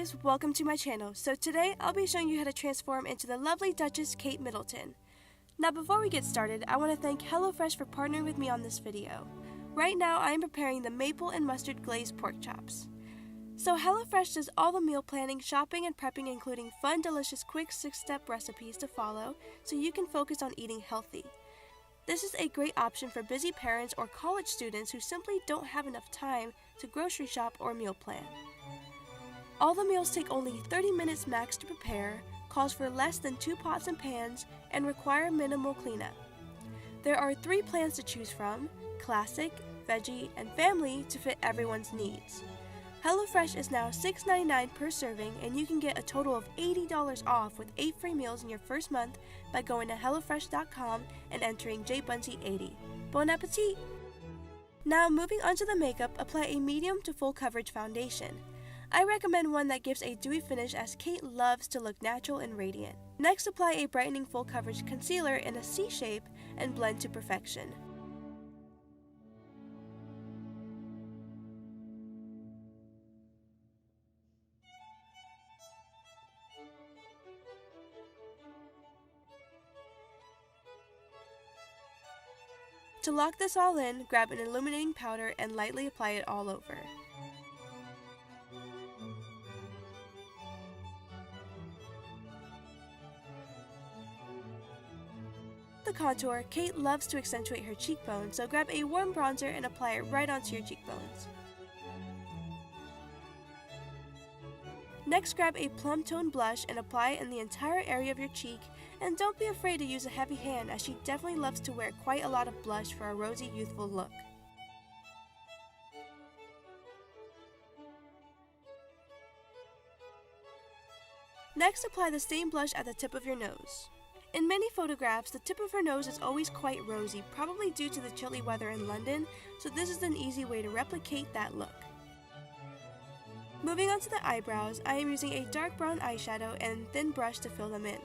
guys, welcome to my channel. So today I'll be showing you how to transform into the lovely Duchess Kate Middleton. Now before we get started, I want to thank HelloFresh for partnering with me on this video. Right now I am preparing the maple and mustard glazed pork chops. So HelloFresh does all the meal planning, shopping, and prepping, including fun, delicious, quick 6-step recipes to follow so you can focus on eating healthy. This is a great option for busy parents or college students who simply don't have enough time to grocery shop or meal plan. All the meals take only 30 minutes max to prepare, calls for less than 2 pots and pans, and require minimal cleanup. There are 3 plans to choose from: classic, veggie, and family to fit everyone's needs. HelloFresh is now $6.99 per serving, and you can get a total of $80 off with 8 free meals in your first month by going to HelloFresh.com and entering Jbunzie80. Bon appetit! Now moving on to the makeup, apply a medium to full coverage foundation. I recommend one that gives a dewy finish as Kate loves to look natural and radiant. Next, apply a brightening full coverage concealer in a C shape and blend to perfection. To lock this all in, grab an illuminating powder and lightly apply it all over. The contour, Kate loves to accentuate her cheekbones, so grab a warm bronzer and apply it right onto your cheekbones. Next, grab a plum tone blush and apply it in the entire area of your cheek, and don't be afraid to use a heavy hand as she definitely loves to wear quite a lot of blush for a rosy, youthful look. Next, apply the same blush at the tip of your nose. In many photographs, the tip of her nose is always quite rosy, probably due to the chilly weather in London, so this is an easy way to replicate that look. Moving on to the eyebrows, I am using a dark brown eyeshadow and thin brush to fill them in.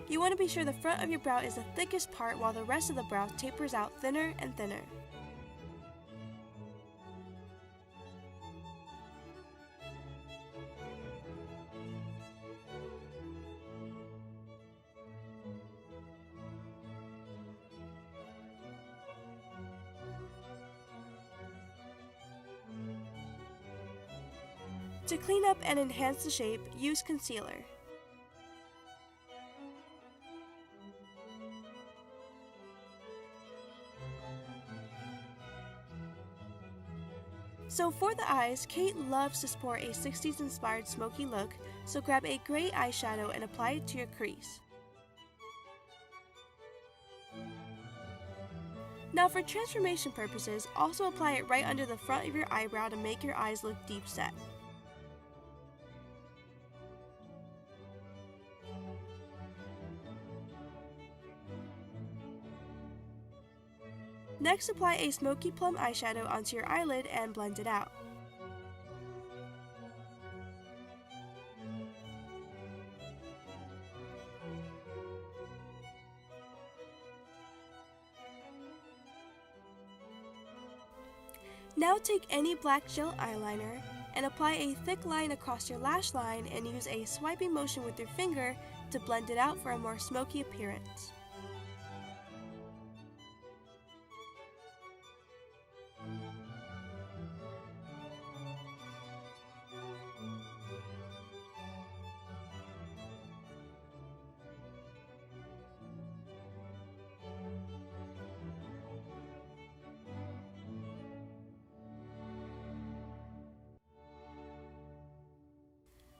You want to be sure the front of your brow is the thickest part while the rest of the brow tapers out thinner and thinner. To clean up and enhance the shape, use concealer. So for the eyes, Kate loves to sport a 60s inspired smoky look, so grab a gray eyeshadow and apply it to your crease. Now for transformation purposes, also apply it right under the front of your eyebrow to make your eyes look deep set. Next, apply a smoky plum eyeshadow onto your eyelid and blend it out. Now take any black gel eyeliner and apply a thick line across your lash line and use a swiping motion with your finger to blend it out for a more smoky appearance.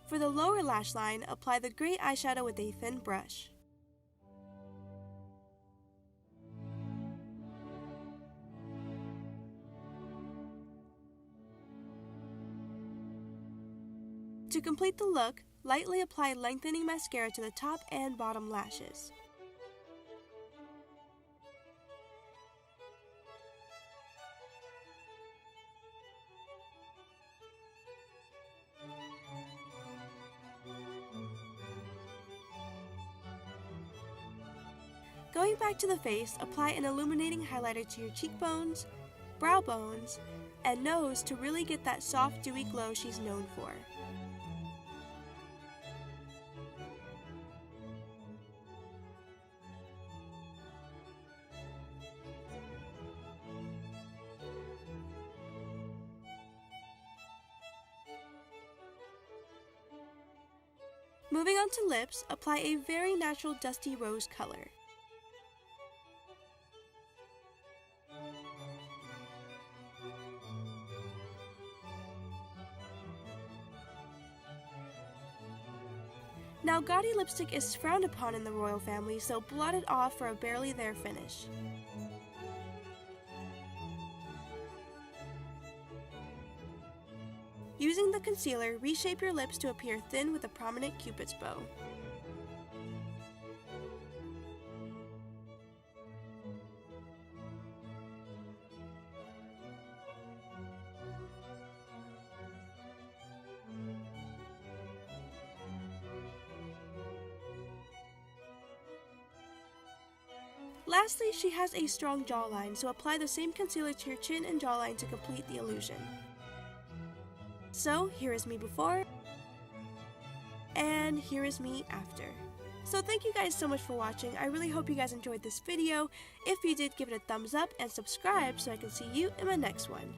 For the lower lash line, apply the gray eyeshadow with a thin brush. To complete the look, lightly apply lengthening mascara to the top and bottom lashes. Going back to the face, apply an illuminating highlighter to your cheekbones, brow bones, and nose to really get that soft, dewy glow she's known for. Moving on to lips, apply a very natural dusty rose color. Now, gaudy lipstick is frowned upon in the royal family, so blot it off for a barely there finish. Using the concealer, reshape your lips to appear thin with a prominent cupid's bow. Lastly, she has a strong jawline, so apply the same concealer to your chin and jawline to complete the illusion. So, here is me before, and here is me after. So thank you guys so much for watching. I really hope you guys enjoyed this video. If you did, give it a thumbs up and subscribe so I can see you in my next one.